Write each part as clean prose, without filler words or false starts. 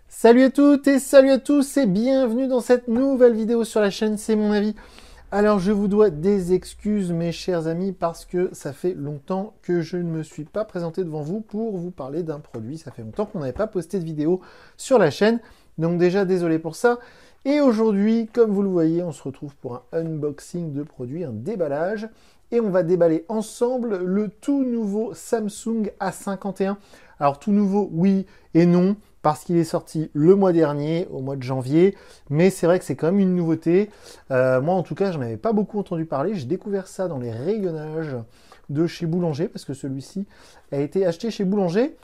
Salut à toutes et salut à tous et bienvenue dans cette nouvelle vidéo sur la chaîne C'est mon avis. Alors je vous dois des excuses mes chers amis parce que ça fait longtemps que je ne me suis pas présenté devant vous pour vous parler d'un produit. Ça fait longtemps qu'on n'avait pas posté de vidéo sur la chaîne, donc déjà désolé pour ça. Et aujourd'hui, comme vous le voyez, on se retrouve pour un unboxing de produit, un déballage. Et on va déballer ensemble le tout nouveau Samsung A51. Alors tout nouveau, oui et non, parce qu'il est sorti le mois dernier, au mois de janvier, mais c'est vrai que c'est quand même une nouveauté. Moi en tout cas, j'en avais pas beaucoup entendu parler, j'ai découvert ça dans les rayonnages de chez Boulanger, parce que celui-ci a été acheté chez Boulanger,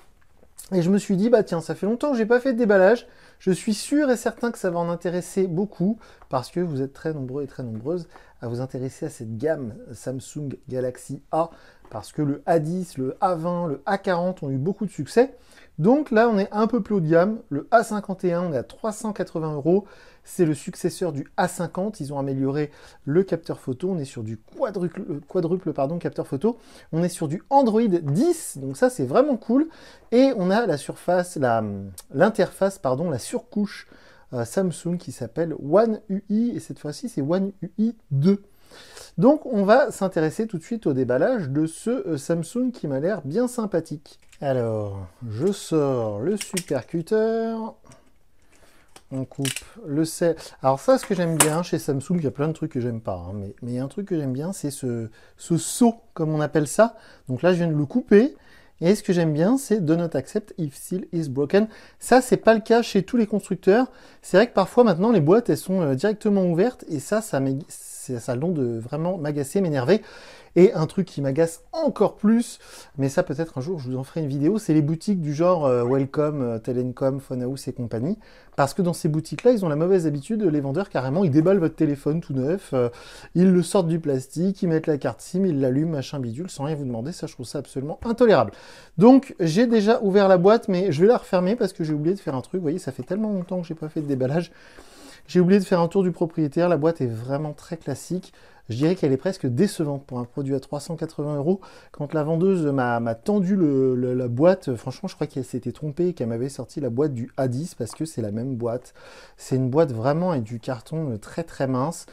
et je me suis dit, bah tiens, ça fait longtemps que j'ai pas fait de déballage, je suis sûr et certain que ça va en intéresser beaucoup, parce que vous êtes très nombreux et très nombreuses à vous intéresser à cette gamme Samsung Galaxy A, parce que le A10, le A20, le A40 ont eu beaucoup de succès. Donc là, on est un peu plus haut de gamme. Le A51, on est à 380 €. C'est le successeur du A50. Ils ont amélioré le capteur photo. On est sur du quadruple capteur photo. On est sur du Android 10. Donc ça, c'est vraiment cool. Et on a la surface, l'interface, la surcouche Samsung qui s'appelle One UI. Et cette fois-ci, c'est One UI 2. Donc on va s'intéresser tout de suite au déballage de ce Samsung qui m'a l'air bien sympathique. Alors, je sors le supercutter, on coupe le sel. Alors ça, ce que j'aime bien chez Samsung, il y a plein de trucs que j'aime pas, hein, mais il y a un truc que j'aime bien, c'est ce seau, comme on appelle ça. Donc là, je viens de le couper, et ce que j'aime bien, c'est Do Not Accept if Seal is Broken. Ça, c'est pas le cas chez tous les constructeurs. C'est vrai que parfois, maintenant, les boîtes, elles sont directement ouvertes, et ça a le don de vraiment m'agacer, m'énerver. Et un truc qui m'agace encore plus, mais ça peut-être un jour je vous en ferai une vidéo, c'est les boutiques du genre Welcome, Telencom, Phone House et compagnie. Parce que dans ces boutiques-là, ils ont la mauvaise habitude, les vendeurs carrément, ils déballent votre téléphone tout neuf, ils le sortent du plastique, ils mettent la carte SIM, ils l'allument, machin bidule, sans rien vous demander. Ça, je trouve ça absolument intolérable. Donc, j'ai déjà ouvert la boîte, mais je vais la refermer parce que j'ai oublié de faire un truc. Vous voyez, ça fait tellement longtemps que j'ai pas fait de déballage. J'ai oublié de faire un tour du propriétaire. La boîte est vraiment très classique. Je dirais qu'elle est presque décevante pour un produit à 380 €. Quand la vendeuse m'a tendu la boîte, franchement, je crois qu'elle s'était trompée et qu'elle m'avait sorti la boîte du A10 parce que c'est la même boîte. C'est une boîte vraiment avec du carton très très mince.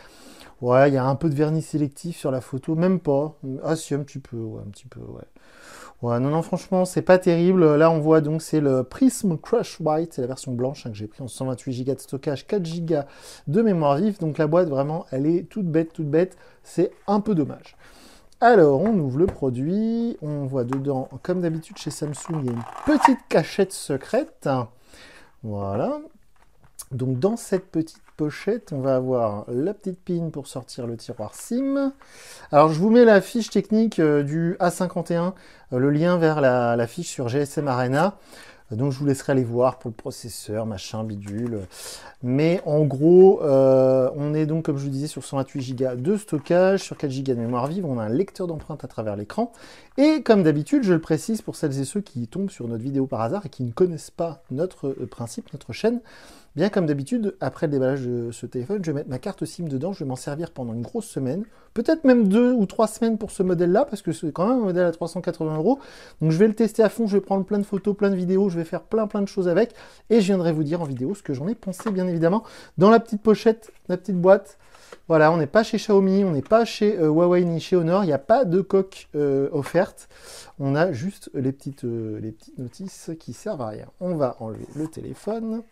Ouais, il y a un peu de vernis sélectif sur la photo, même pas. Ah si, un petit peu, ouais, un petit peu, ouais. Ouais, non, franchement, c'est pas terrible. Là, on voit donc, c'est le Prism Crush White, c'est la version blanche que j'ai pris en 128 Go de stockage, 4 Go de mémoire vive. Donc la boîte, vraiment, elle est toute bête. C'est un peu dommage. Alors, on ouvre le produit. On voit dedans, comme d'habitude chez Samsung, il y a une petite cachette secrète. Voilà. Donc dans cette petite pochette, on va avoir la petite pin pour sortir le tiroir SIM. Alors je vous mets la fiche technique du A51, le lien vers la fiche sur GSM Arena. Donc je vous laisserai aller voir pour le processeur, machin, bidule. Mais en gros, on est donc, comme je vous disais, sur 128 Go de stockage, sur 4 Go de mémoire vive. On a un lecteur d'empreintes à travers l'écran. Et comme d'habitude, je le précise pour celles et ceux qui tombent sur notre vidéo par hasard et qui ne connaissent pas notre principe, notre chaîne, bien comme d'habitude, après le déballage de ce téléphone, je vais mettre ma carte SIM dedans. Je vais m'en servir pendant une grosse semaine, peut-être même 2 ou 3 semaines pour ce modèle-là, parce que c'est quand même un modèle à 380 €. Donc je vais le tester à fond, je vais prendre plein de photos, plein de vidéos, je vais faire plein de choses avec, et je viendrai vous dire en vidéo ce que j'en ai pensé, bien évidemment. Dans la petite pochette, la petite boîte, voilà, on n'est pas chez Xiaomi, on n'est pas chez Huawei ni chez Honor, il n'y a pas de coque offerte. On a juste les petites notices qui servent à rien. On va enlever le téléphone.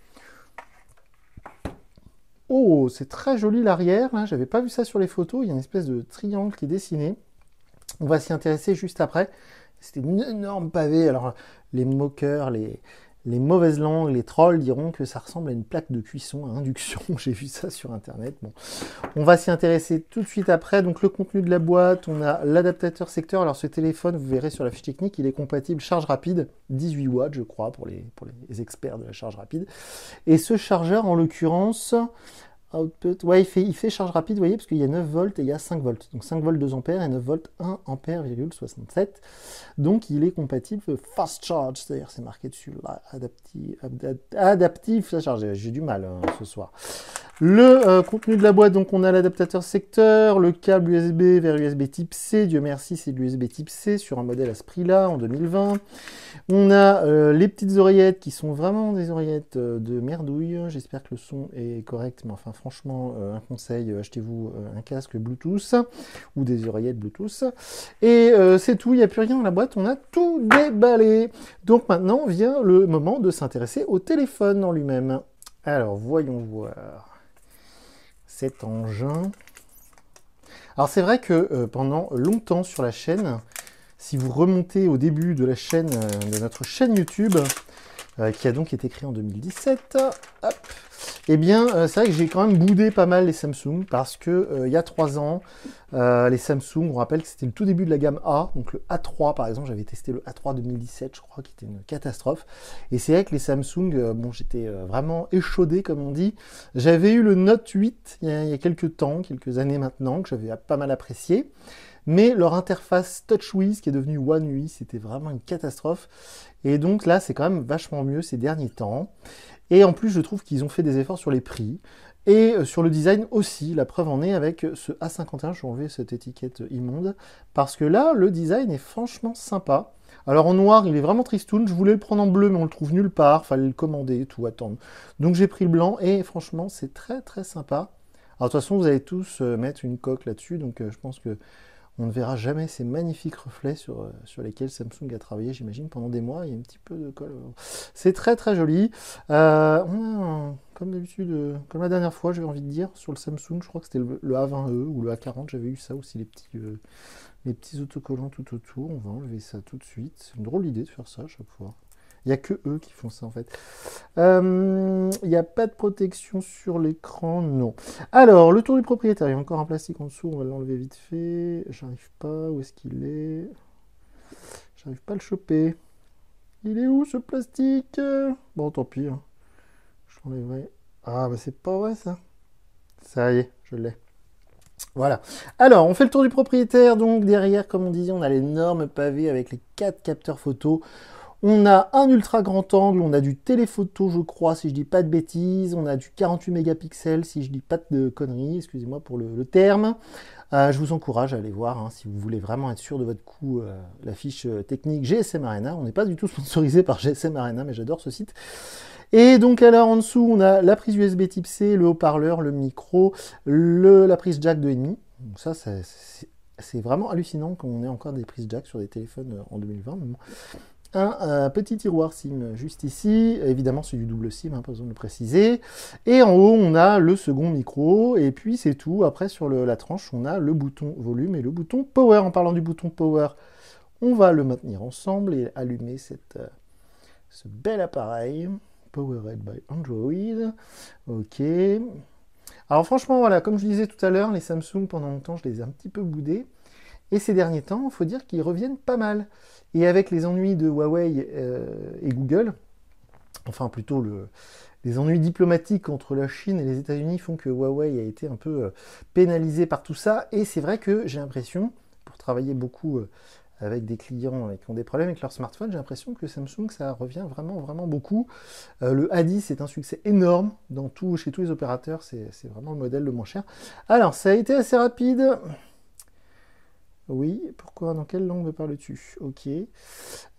Oh, c'est très joli l'arrière, là, j'avais pas vu ça sur les photos, il y a une espèce de triangle qui est dessiné. On va s'y intéresser juste après. C'était une énorme pavé. Alors, les moqueurs, les mauvaises langues, les trolls diront que ça ressemble à une plaque de cuisson à induction. J'ai vu ça sur Internet. Bon, on va s'y intéresser tout de suite après. Donc, le contenu de la boîte, on a l'adaptateur secteur. Alors, ce téléphone, vous verrez sur la fiche technique, il est compatible charge rapide, 18 watts, je crois, pour les experts de la charge rapide. Et ce chargeur, en l'occurrence, output, ouais, il fait charge rapide, vous voyez, parce qu'il y a 9 volts et il y a 5 volts. Donc 5 volts 2 ampères et 9 volts 1 ampère,67. Donc il est compatible fast charge, c'est-à-dire c'est marqué dessus là, adaptif, ça charge. J'ai du mal ce soir. Le contenu de la boîte, donc on a l'adaptateur secteur, le câble USB vers USB type C, Dieu merci c'est de l'USB type C sur un modèle à ce prix-là en 2020. On a les petites oreillettes qui sont vraiment des oreillettes de merdouille, j'espère que le son est correct, mais enfin franchement un conseil, achetez-vous un casque Bluetooth ou des oreillettes Bluetooth. Et c'est tout, il n'y a plus rien dans la boîte, on a tout déballé. Donc maintenant vient le moment de s'intéresser au téléphone en lui-même. Alors voyons voir cet engin. Alors c'est vrai que pendant longtemps sur la chaîne, si vous remontez au début de la chaîne, de notre chaîne YouTube, qui a donc été créée en 2017, hop, eh bien c'est vrai que j'ai quand même boudé pas mal les Samsung, parce que il y a 3 ans, les Samsung, on rappelle que c'était le tout début de la gamme A, donc le A3 par exemple, j'avais testé le A3 2017, je crois, qui était une catastrophe, et c'est vrai que les Samsung, bon j'étais vraiment échaudé comme on dit, j'avais eu le Note 8 il y a quelques temps, quelques années maintenant, que j'avais pas mal apprécié, mais leur interface TouchWiz qui est devenue One UI, c'était vraiment une catastrophe. Et donc là, c'est quand même vachement mieux ces derniers temps. Et en plus, je trouve qu'ils ont fait des efforts sur les prix. Et sur le design aussi, la preuve en est avec ce A51, je vais enlever cette étiquette immonde, parce que là, le design est franchement sympa. Alors en noir, il est vraiment tristoun, je voulais le prendre en bleu, mais on le trouve nulle part, fallait le commander et tout, attendre. Donc j'ai pris le blanc, et franchement, c'est très très sympa. Alors de toute façon, vous allez tous mettre une coque là-dessus, donc je pense que on ne verra jamais ces magnifiques reflets sur lesquels Samsung a travaillé, j'imagine, pendant des mois. Il y a un petit peu de colle. C'est très très joli. Comme d'habitude, comme la dernière fois, j'avais envie de dire, sur le Samsung, je crois que c'était le A20e ou le A40, j'avais eu ça aussi, les petits autocollants tout autour. On va enlever ça tout de suite. C'est une drôle d'idée de faire ça à chaque fois. Il n'y a que eux qui font ça en fait. Il n'y a pas de protection sur l'écran, non. Alors, le tour du propriétaire, il y a encore un plastique en dessous, on va l'enlever vite fait. J'arrive pas, où est-ce qu'il est? J'arrive pas à le choper. Il est où ce plastique? Bon, tant pis. Hein. Je l'enlèverai. Ah, bah c'est pas vrai ça. Ça y est, je l'ai. Voilà. Alors, on fait le tour du propriétaire. Donc, derrière, comme on disait, on a l'énorme pavé avec les 4 capteurs photo. On a un ultra grand angle, on a du téléphoto, je crois, si je dis pas de bêtises. On a du 48 mégapixels, si je dis pas de conneries, excusez-moi pour le terme. Je vous encourage à aller voir, hein, si vous voulez vraiment être sûr de votre coup, la fiche technique GSM Arena. On n'est pas du tout sponsorisé par GSM Arena, mais j'adore ce site. Et donc alors en dessous, on a la prise USB type C, le haut-parleur, le micro, la prise jack 2,5. Donc ça, c'est vraiment hallucinant qu'on ait encore des prises jack sur des téléphones en 2020. Un petit tiroir SIM juste ici, évidemment c'est du double SIM, hein, pas besoin de le préciser, et en haut on a le second micro, et puis c'est tout. Après sur la tranche on a le bouton volume et le bouton power. En parlant du bouton power, on va le maintenir ensemble et allumer ce bel appareil, Powered by Android, ok. Alors franchement voilà, comme je disais tout à l'heure, les Samsung pendant longtemps je les ai un petit peu boudés, et ces derniers temps, il faut dire qu'ils reviennent pas mal. Et avec les ennuis de Huawei et Google, enfin plutôt les ennuis diplomatiques entre la Chine et les États-Unis font que Huawei a été un peu pénalisé par tout ça. Et c'est vrai que j'ai l'impression, pour travailler beaucoup avec des clients qui ont des problèmes avec leur smartphone, j'ai l'impression que Samsung, ça revient vraiment, vraiment beaucoup. Le A10 est un succès énorme chez tous les opérateurs, c'est vraiment le modèle le moins cher. Alors, ça a été assez rapide. Oui, pourquoi? Dans quelle langue me parles-tu? Ok.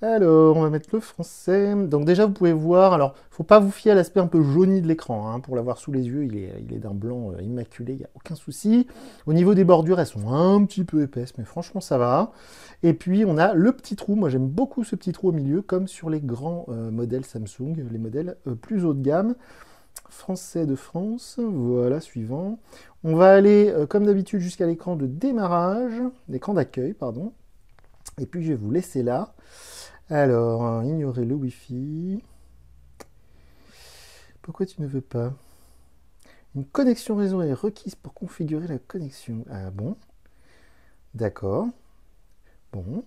Alors, on va mettre le français. Donc déjà, vous pouvez voir, alors, faut pas vous fier à l'aspect un peu jauni de l'écran, hein. Pour l'avoir sous les yeux, il est d'un blanc immaculé, il n'y a aucun souci. Au niveau des bordures, elles sont un petit peu épaisses, mais franchement, ça va. Et puis, on a le petit trou. Moi, j'aime beaucoup ce petit trou au milieu, comme sur les grands modèles Samsung, les modèles plus haut de gamme. Français de France, voilà, suivant. On va aller, comme d'habitude, jusqu'à l'écran de démarrage, l'écran d'accueil, pardon. Et puis, je vais vous laisser là. Alors, ignorer le Wi-Fi. Pourquoi tu ne veux pas? Une connexion réseau est requise pour configurer la connexion. Ah bon? D'accord. Bon.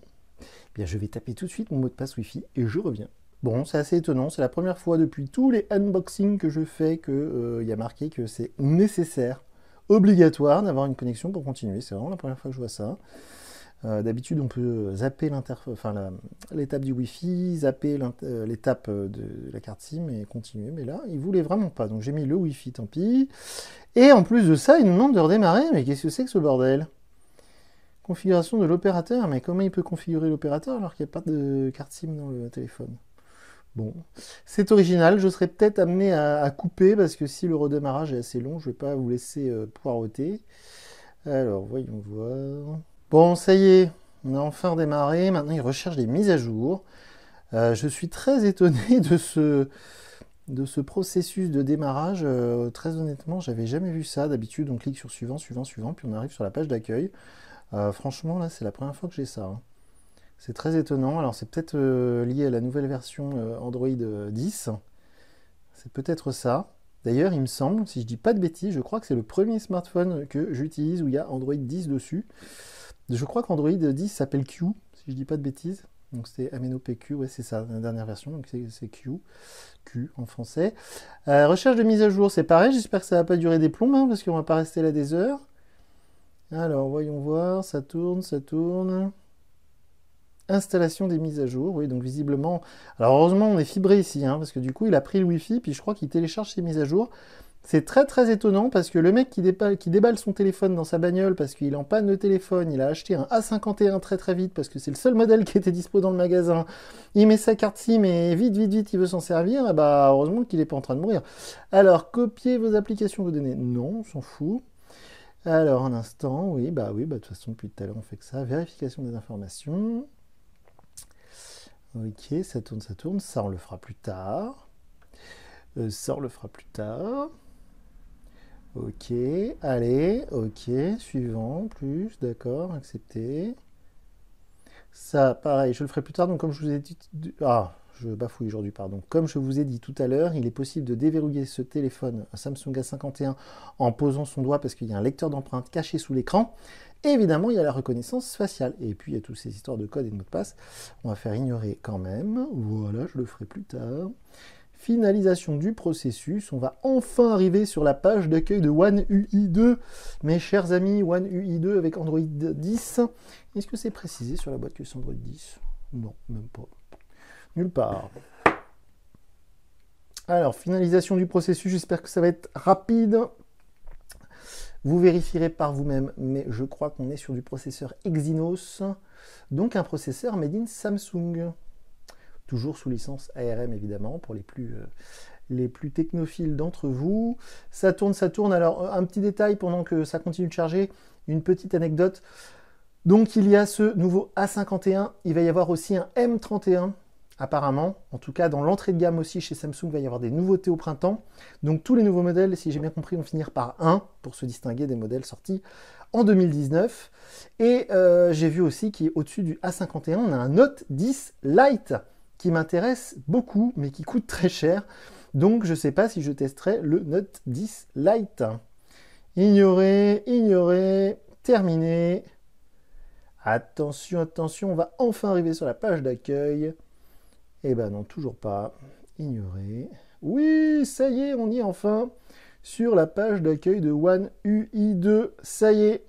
Bien, je vais taper tout de suite mon mot de passe Wi-Fi et je reviens. Bon, c'est assez étonnant, c'est la première fois depuis tous les unboxings que je fais qu'il y a marqué que c'est nécessaire, obligatoire d'avoir une connexion pour continuer. C'est vraiment la première fois que je vois ça. D'habitude, on peut zapper l'étape du Wi-Fi, zapper l'étape de la carte SIM et continuer. Mais là, il voulait vraiment pas. Donc j'ai mis le Wi-Fi, tant pis. Et en plus de ça, il nous demande de redémarrer. Mais qu'est-ce que c'est que ce bordel? Configuration de l'opérateur. Mais comment il peut configurer l'opérateur alors qu'il n'y a pas de carte SIM dans le téléphone? Bon, c'est original. Je serais peut-être amené à couper parce que si le redémarrage est assez long, je ne vais pas vous laisser poireauter. Alors, voyons voir. Bon, ça y est, on a enfin redémarré. Maintenant, il recherche des mises à jour. Je suis très étonné de ce processus de démarrage. Très honnêtement, j'avais jamais vu ça. D'habitude, on clique sur suivant, suivant, suivant, puis on arrive sur la page d'accueil. Franchement, là, c'est la première fois que j'ai ça. Hein. C'est très étonnant. Alors, c'est peut-être lié à la nouvelle version Android 10. C'est peut-être ça. D'ailleurs, il me semble, si je dis pas de bêtises, je crois que c'est le premier smartphone que j'utilise où il y a Android 10 dessus. Je crois qu'Android 10 s'appelle Q, si je dis pas de bêtises. Donc c'est MNOPQ, ouais c'est ça, la dernière version, donc c'est Q, Q en français. Recherche de mise à jour, c'est pareil, j'espère que ça va pas durer des plombs, hein, parce qu'on va pas rester là des heures. Alors, voyons voir, ça tourne, ça tourne. Installation des mises à jour, oui, donc visiblement... Alors heureusement, on est fibré ici, hein, parce que du coup, il a pris le Wi-Fi, puis je crois qu'il télécharge ses mises à jour. C'est très très étonnant, parce que le mec qui déballe son téléphone dans sa bagnole, parce qu'il est en panne de téléphone, il a acheté un A51 très très vite, parce que c'est le seul modèle qui était dispo dans le magasin, il met sa carte SIM, et vite, vite, vite, il veut s'en servir, et bah heureusement qu'il n'est pas en train de mourir. Alors, copier vos applications, vos données, non, on s'en fout. Alors, un instant, oui, bah de toute façon, depuis tout à l'heure, on fait que ça. Vérification des informations. Ok, ça tourne, ça on le fera plus tard. Ça on le fera plus tard. Ok, allez, ok, suivant, plus, d'accord, accepté. Ça, pareil, je le ferai plus tard, donc comme je vous ai dit... Ah, je bafouille aujourd'hui, pardon. Comme je vous ai dit tout à l'heure, il est possible de déverrouiller ce téléphone, un Samsung A51, en posant son doigt parce qu'il y a un lecteur d'empreintes caché sous l'écran. Et évidemment, il y a la reconnaissance faciale. Et puis, il y a toutes ces histoires de code et de mots de passe. On va faire ignorer quand même. Voilà, je le ferai plus tard. Finalisation du processus. On va enfin arriver sur la page d'accueil de One UI 2. Mes chers amis, One UI 2 avec Android 10. Est-ce que c'est précisé sur la boîte que c'est Android 10? Non, même pas. Nulle part. Alors, finalisation du processus. J'espère que ça va être rapide. Vous vérifierez par vous-même, mais je crois qu'on est sur du processeur Exynos, donc un processeur made in Samsung. Toujours sous licence ARM évidemment, pour les plus technophiles d'entre vous. Ça tourne, ça tourne. Alors, un petit détail pendant que ça continue de charger, une petite anecdote. Donc, il y a ce nouveau A51, il va y avoir aussi un M31, apparemment. En tout cas, dans l'entrée de gamme aussi, chez Samsung, il va y avoir des nouveautés au printemps. Donc, tous les nouveaux modèles, si j'ai bien compris, vont finir par 1 pour se distinguer des modèles sortis en 2019. Et j'ai vu aussi qu'au-dessus du A51, on a un Note 10 Lite qui m'intéresse beaucoup, mais qui coûte très cher. Donc, je ne sais pas si je testerai le Note 10 Lite. Ignorer, ignorer, terminé. Attention, attention, on va enfin arriver sur la page d'accueil. Eh ben non, toujours pas. Ignorer. Oui, ça y est, on y est enfin sur la page d'accueil de One UI 2. Ça y est.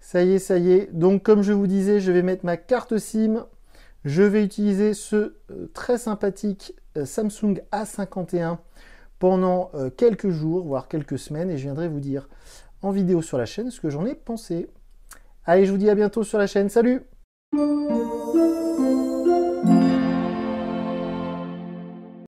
Ça y est, ça y est. Donc, comme je vous disais, je vais mettre ma carte SIM. Je vais utiliser ce très sympathique Samsung A51 pendant quelques jours, voire quelques semaines, et je viendrai vous dire en vidéo sur la chaîne ce que j'en ai pensé. Allez, je vous dis à bientôt sur la chaîne. Salut!